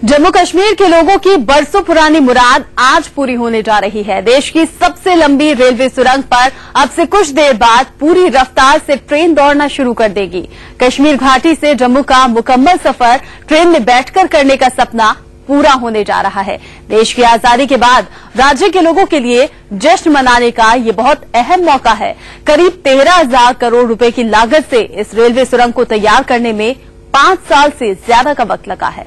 जम्मू कश्मीर के लोगों की बरसों पुरानी मुराद आज पूरी होने जा रही है। देश की सबसे लंबी रेलवे सुरंग पर अब से कुछ देर बाद पूरी रफ्तार से ट्रेन दौड़ना शुरू कर देगी। कश्मीर घाटी से जम्मू का मुकम्मल सफर ट्रेन में बैठकर करने का सपना पूरा होने जा रहा है। देश की आजादी के बाद राज्य के लोगों के लिए जश्न मनाने का ये बहुत अहम मौका है। करीब 13,000 करोड़ रुपए की लागत से इस रेलवे सुरंग को तैयार करने में 5 साल से ज्यादा का वक्त लगा है।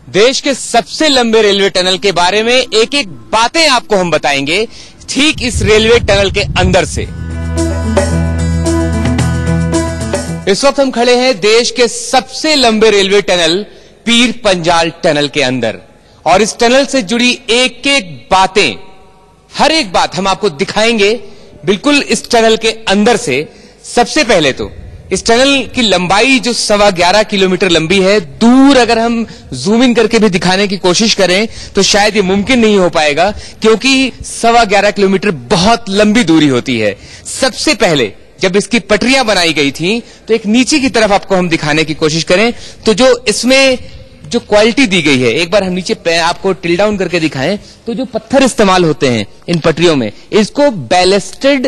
देश के सबसे लंबे रेलवे टनल के बारे में एक एक बातें आपको हम बताएंगे ठीक इस रेलवे टनल के अंदर से। इस वक्त हम खड़े हैं देश के सबसे लंबे railway tunnel Pir Panjal tunnel के अंदर, और इस टनल से जुड़ी एक एक बातें, हर एक बात हम आपको दिखाएंगे बिल्कुल इस टनल के अंदर से। सबसे पहले तो इस टनल की लंबाई जो 11.25 किलोमीटर लंबी है, दूर अगर हम जूम इन करके भी दिखाने की कोशिश करें तो शायद ये मुमकिन नहीं हो पाएगा, क्योंकि 11.25 किलोमीटर बहुत लंबी दूरी होती है। सबसे पहले जब इसकी पटरियां बनाई गई थी तो एक नीचे की तरफ आपको हम दिखाने की कोशिश करें तो जो इसमें जो क्वालिटी दी गई है, एक बार हम नीचे आपको टिल डाउन करके दिखाएं तो जो पत्थर इस्तेमाल होते हैं इन पटरियों में, इसको बैलेस्टेड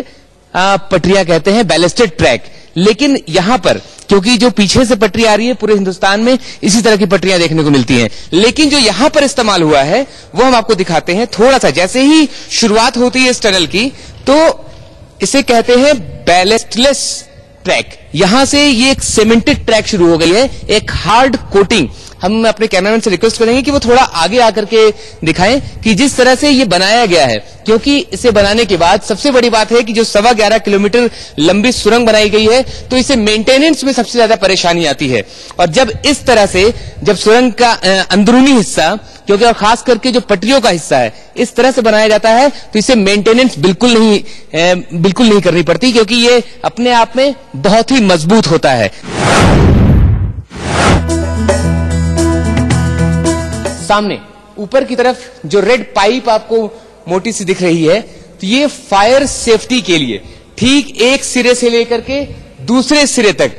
पटरियां कहते हैं, बैलेस्टेड ट्रैक। लेकिन यहां पर क्योंकि जो पीछे से पटरी आ रही है, पूरे हिंदुस्तान में इसी तरह की पटरियां देखने को मिलती हैं, लेकिन जो यहां पर इस्तेमाल हुआ है वो हम आपको दिखाते हैं। थोड़ा सा जैसे ही शुरुआत होती है इस टनल की तो इसे कहते हैं बैलेस्टलेस ट्रैक। यहां से ये एक सीमेंटेड ट्रैक शुरू हो गई है, एक हार्ड कोटिंग। हम अपने कैमरामैन से रिक्वेस्ट करेंगे कि वो थोड़ा आगे आकर के दिखाएं कि जिस तरह से ये बनाया गया है, क्योंकि इसे बनाने के बाद सबसे बड़ी बात है कि जो 11.25 किलोमीटर लंबी सुरंग बनाई गई है तो इसे मेंटेनेंस में सबसे ज्यादा परेशानी आती है। और जब इस तरह से जब सुरंग का अंदरूनी हिस्सा, क्योंकि और खास करके जो पटरियों का हिस्सा है, इस तरह से बनाया जाता है तो इसे मेंटेनेंस बिल्कुल नहीं करनी पड़ती, क्योंकि ये अपने आप में बहुत ही मजबूत होता है। सामने ऊपर की तरफ जो रेड पाइप आपको मोटी सी दिख रही है, तो ये फायर सेफ्टी के लिए ठीक एक सिरे से लेकर के दूसरे सिरे तक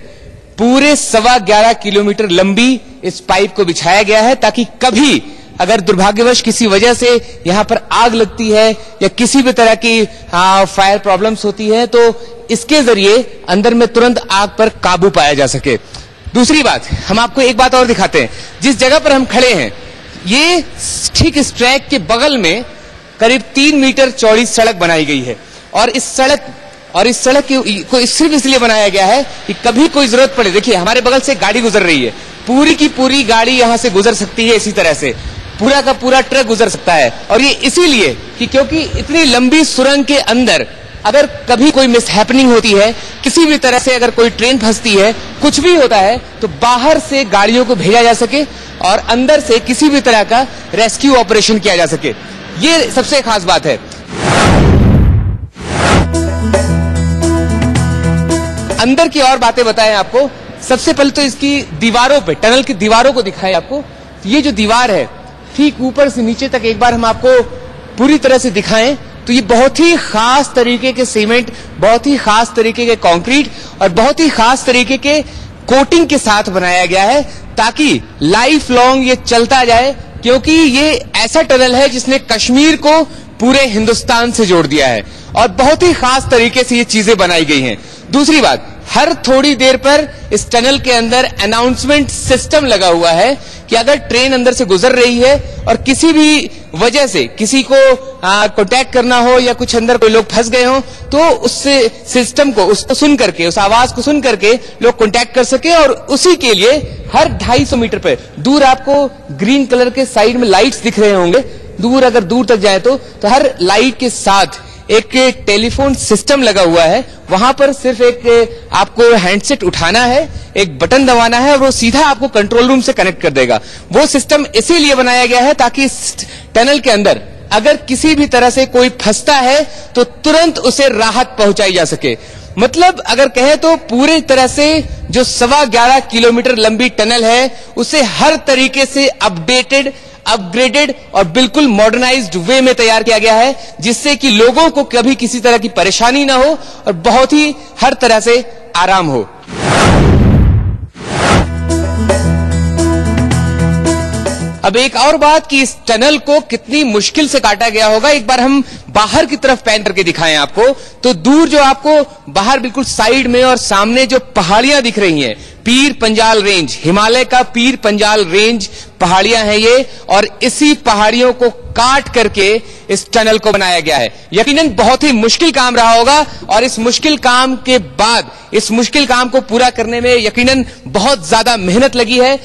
पूरे 11.25 किलोमीटर लंबी इस पाइप को बिछाया गया है, ताकि कभी अगर दुर्भाग्यवश किसी वजह से यहां पर आग लगती है या किसी भी तरह की फायर प्रॉब्लम्स होती है तो इसके जरिए अंदर में तुरंत आग पर काबू पाया जा सके। दूसरी बात, हम आपको एक बात और दिखाते हैं। जिस जगह पर हम खड़े हैं ये ठीक इस ट्रैक के बगल में करीब 3 मीटर चौड़ी सड़क बनाई गई है, और इस सड़क को सिर्फ इसलिए बनाया गया है कि कभी कोई जरूरत पड़े। देखिए हमारे बगल से गाड़ी गुजर रही है, पूरी की पूरी गाड़ी यहां से गुजर सकती है, इसी तरह से पूरा का पूरा ट्रक गुजर सकता है। और ये इसीलिए कि क्योंकि इतनी लंबी सुरंग के अंदर अगर कभी कोई मिसहैपनिंग होती है, किसी भी तरह से अगर कोई ट्रेन फंसती है, कुछ भी होता है, तो बाहर से गाड़ियों को भेजा जा सके और अंदर से किसी भी तरह का रेस्क्यू ऑपरेशन किया जा सके। ये सबसे खास बात है। अंदर की और बातें बताएं आपको। सबसे पहले तो इसकी दीवारों पे, टनल की दीवारों को दिखाएं आपको। ये जो दीवार है ठीक ऊपर से नीचे तक एक बार हम आपको पूरी तरह से दिखाएं तो ये बहुत ही खास तरीके के सीमेंट, बहुत ही खास तरीके के कंक्रीट और बहुत ही खास तरीके के कोटिंग के साथ बनाया गया है, ताकि लाइफ लॉन्ग ये चलता जाए, क्योंकि ये ऐसा टनल है जिसने कश्मीर को पूरे हिंदुस्तान से जोड़ दिया है और बहुत ही खास तरीके से ये चीजें बनाई गई हैं। दूसरी बात, हर थोड़ी देर पर इस टनल के अंदर अनाउंसमेंट सिस्टम लगा हुआ है कि अगर ट्रेन अंदर से गुजर रही है और किसी भी वजह से किसी को कांटेक्ट करना हो या कुछ अंदर कोई लोग फंस गए हो तो उस सिस्टम को, उसको सुन करके, उस आवाज को सुन करके लोग कांटेक्ट कर सके। और उसी के लिए हर 250 मीटर पे दूर आपको ग्रीन कलर के साइड में लाइट्स दिख रहे होंगे, दूर अगर दूर तक जाए तो हर लाइट के साथ एक टेलीफोन सिस्टम लगा हुआ है। वहां पर सिर्फ एक आपको हैंडसेट उठाना है, एक बटन दबाना है और वो सीधा आपको कंट्रोल रूम से कनेक्ट कर देगा। वो सिस्टम इसीलिए बनाया गया है ताकि इस टनल के अंदर अगर किसी भी तरह से कोई फंसता है तो तुरंत उसे राहत पहुंचाई जा सके। मतलब अगर कहें तो पूरी तरह से जो 11.25 किलोमीटर लंबी टनल है उसे हर तरीके से अपडेटेड, अपग्रेडेड और बिल्कुल मॉडर्नाइज्ड वे में तैयार किया गया है, जिससे कि लोगों को कभी किसी तरह की परेशानी ना हो और बहुत ही हर तरह से आराम हो। अब एक और बात कि इस टनल को कितनी मुश्किल से काटा गया होगा, एक बार हम बाहर की तरफ पैन करके दिखाएं आपको, तो दूर जो आपको बाहर बिल्कुल साइड में और सामने जो पहाड़ियां दिख रही हैं, पीर पंजाल रेंज, हिमालय का पीर पंजाल रेंज पहाड़ियां हैं ये, और इसी पहाड़ियों को काट करके इस टनल को बनाया गया है। यकीनन बहुत ही मुश्किल काम रहा होगा और इस मुश्किल काम के बाद इस मुश्किल काम को पूरा करने में यकीनन बहुत ज्यादा मेहनत लगी है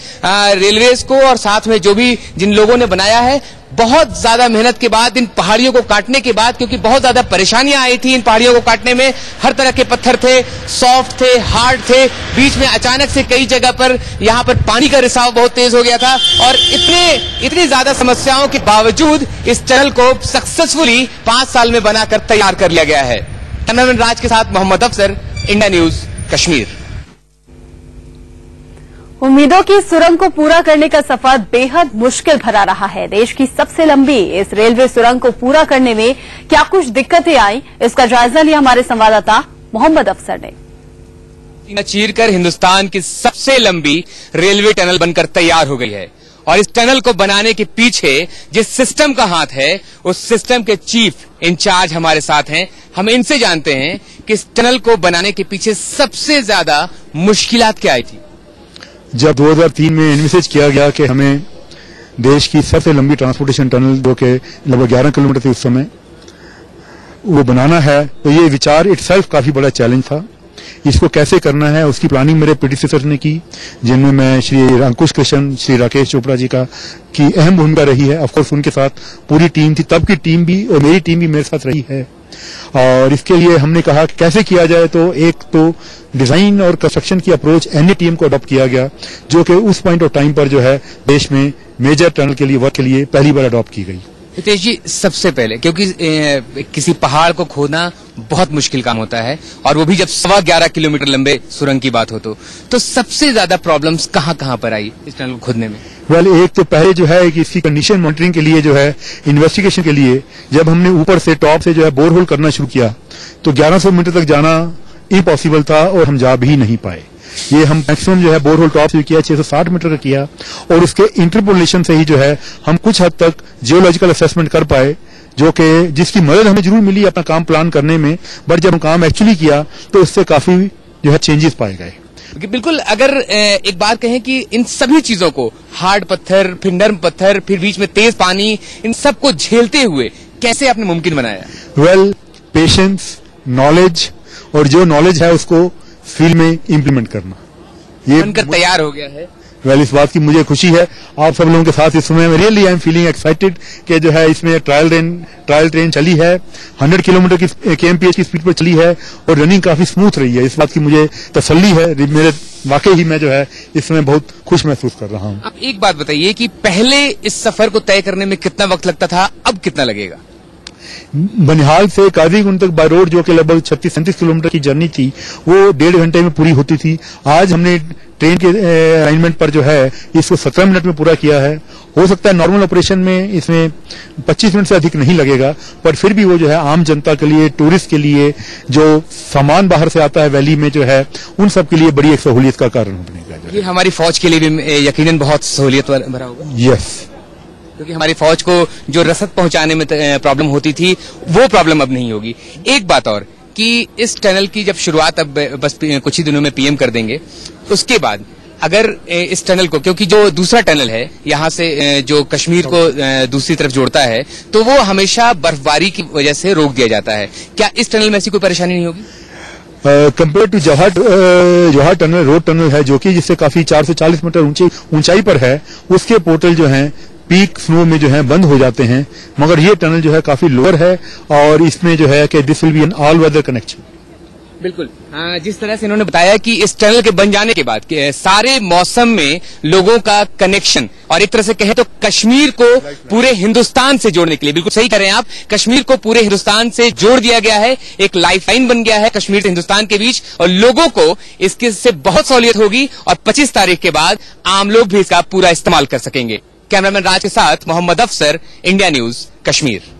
रेलवेज को, और साथ में जो भी जिन लोगों ने बनाया है, बहुत ज्यादा मेहनत के बाद इन पहाड़ियों को काटने के बाद, क्योंकि बहुत ज्यादा परेशानियां आई थी इन पहाड़ियों को काटने में, हर तरह के पत्थर थे, सॉफ्ट थे, हार्ड थे, बीच में अचानक से कई जगह पर यहां पर पानी का रिसाव बहुत तेज हो गया था, और इतनी ज्यादा समस्याओं के बावजूद इस टनल को सक्सेसफुली 5 साल में बनाकर तैयार कर लिया गया है। कैमरामैन राज के साथ मोहम्मद अफसर, इंडिया न्यूज, कश्मीर। उम्मीदों की सुरंग को पूरा करने का सफर बेहद मुश्किल भरा रहा है। देश की सबसे लंबी इस रेलवे सुरंग को पूरा करने में क्या कुछ दिक्कतें आई, इसका जायजा लिया हमारे संवाददाता मोहम्मद अफसर ने। चीरकर हिंदुस्तान की सबसे लंबी रेलवे टनल बनकर तैयार हो गई है, और इस टनल को बनाने के पीछे जिस सिस्टम का हाथ है, उस सिस्टम के चीफ इंचार्ज हमारे साथ हैं। हम इनसे जानते हैं कि इस टनल को बनाने के पीछे सबसे ज्यादा मुश्किलात क्या आई थी। जब 2003 में एनविसेज किया गया कि हमें देश की सबसे लंबी ट्रांसपोर्टेशन टनल, जो कि लगभग 11 किलोमीटर थी उस समय, वो बनाना है, तो ये विचार इटसेल्फ काफी बड़ा चैलेंज था। इसको कैसे करना है, उसकी प्लानिंग मेरे प्रेडिसेसर ने की, जिनमें मैं श्री अंकुश कृष्ण, श्री राकेश चोपड़ा जी की अहम भूमिका रही है। ऑफकोर्स उनके साथ पूरी टीम थी, तब की टीम भी और मेरी टीम भी मेरे साथ रही है, और इसके लिए हमने कहा कि कैसे किया जाए। तो एक तो डिजाइन और कंस्ट्रक्शन की अप्रोच एनडीटीएम को अडॉप्ट किया गया, जो कि उस पॉइंट ऑफ टाइम पर जो है देश में मेजर टनल के लिए वर्क के लिए पहली बार अडॉप्ट की गई। हितेश जी, सबसे पहले क्योंकि किसी पहाड़ को खोदना बहुत मुश्किल काम होता है, और वो भी जब 11.25 किलोमीटर लंबे सुरंग की बात हो, तो सबसे ज्यादा प्रॉब्लम्स कहाँ पर आई इस टनल को खोदने में? एक तो पहले जो है कि इसकी कंडीशन मॉनिटरिंग के लिए जो है इन्वेस्टिगेशन के लिए जब हमने ऊपर से टॉप से जो है बोरहोल करना शुरू किया, तो 1100 मीटर तक जाना इम्पॉसिबल था और हम जा भी नहीं पाए। ये हम मैक्सिमम जो है बोरहोल टॉप से किया 660 मीटर का किया, और उसके इंटरपोलेशन से ही जो है हम कुछ हद तक जियोलॉजिकल असेसमेंट कर पाए, जो कि जिसकी मदद हमें जरूर मिली अपना काम प्लान करने में, बट जब हम काम एक्चुअली किया तो उससे काफी जो है चेंजेस पाए गए। बिल्कुल, अगर एक बात कहें कि इन सभी चीजों को, हार्ड पत्थर, फिर नर्म पत्थर, फिर बीच में तेज पानी, इन सबको झेलते हुए कैसे आपने मुमकिन बनाया? पेशेंस, नॉलेज, और जो नॉलेज है उसको फील्ड में इम्प्लीमेंट करना, ये बनकर तैयार हो गया है। इस बात की मुझे खुशी है आप सब लोगों के साथ इस समय। Really I am feeling excited कि जो है इसमें ट्रायल ट्रेन चली है, 100 किलोमीटर की kmph की स्पीड पर चली है, और रनिंग काफी स्मूथ रही है। इस बात की मुझे तसल्ली है, मेरे वाकई ही मैं जो है इस समय बहुत खुश महसूस कर रहा हूँ। आप एक बात बताइए कि पहले इस सफर को तय करने में कितना वक्त लगता था, अब कितना लगेगा? बनिहाल से काजीगुंड तक बाय रोड, जो कि लगभग 36-37 किलोमीटर की जर्नी थी, वो 1.5 घंटे में पूरी होती थी। आज हमने ट्रेन के अरेंजमेंट पर जो है इसको 17 मिनट में पूरा किया है। हो सकता है नॉर्मल ऑपरेशन में इसमें 25 मिनट से अधिक नहीं लगेगा, पर फिर भी वो जो है आम जनता के लिए, टूरिस्ट के लिए, जो सामान बाहर से आता है वैली में जो है, उन सब के लिए बड़ी एक सहूलियत का कारण बनेगा। ये हमारी फौज के लिए भी यकीनन बहुत सहूलियत भरा होगा। यस, क्योंकि हमारी फौज को जो रसद पहुंचाने में प्रॉब्लम होती थी, वो प्रॉब्लम अब नहीं होगी। एक बात और कि इस टनल की जब शुरुआत अब बस कुछ ही दिनों में पीएम कर देंगे, उसके बाद अगर इस टनल को, क्योंकि जो दूसरा टनल है यहाँ से जो कश्मीर को दूसरी तरफ जोड़ता है, तो वो हमेशा बर्फबारी की वजह से रोक दिया जाता है, क्या इस टनल में ऐसी कोई परेशानी नहीं होगी? Compare to Jawahar tunnel, road tunnel है जो कि जिससे काफी 440 मीटर ऊंचाई पर है, उसके पोर्टल जो हैं पीक स्नो में जो है बंद हो जाते हैं, मगर ये टनल जो है काफी लोअर है, और इसमें जो है कि this will be an all weather connection. बिल्कुल, जिस तरह से इन्होंने बताया कि इस टनल के बन जाने के बाद सारे मौसम में लोगों का कनेक्शन, और एक तरह से कहें तो कश्मीर को पूरे हिंदुस्तान से जोड़ने के लिए, बिल्कुल सही कह रहे हैं आप, कश्मीर को पूरे हिंदुस्तान से जोड़ दिया गया है, एक लाइफलाइन बन गया है कश्मीर से हिंदुस्तान के बीच, और लोगों को इसके से बहुत सहूलियत होगी, और 25 तारीख के बाद आम लोग भी इसका पूरा इस्तेमाल कर सकेंगे। कैमरामैन राज के साथ मोहम्मद अफसर, इंडिया न्यूज, कश्मीर।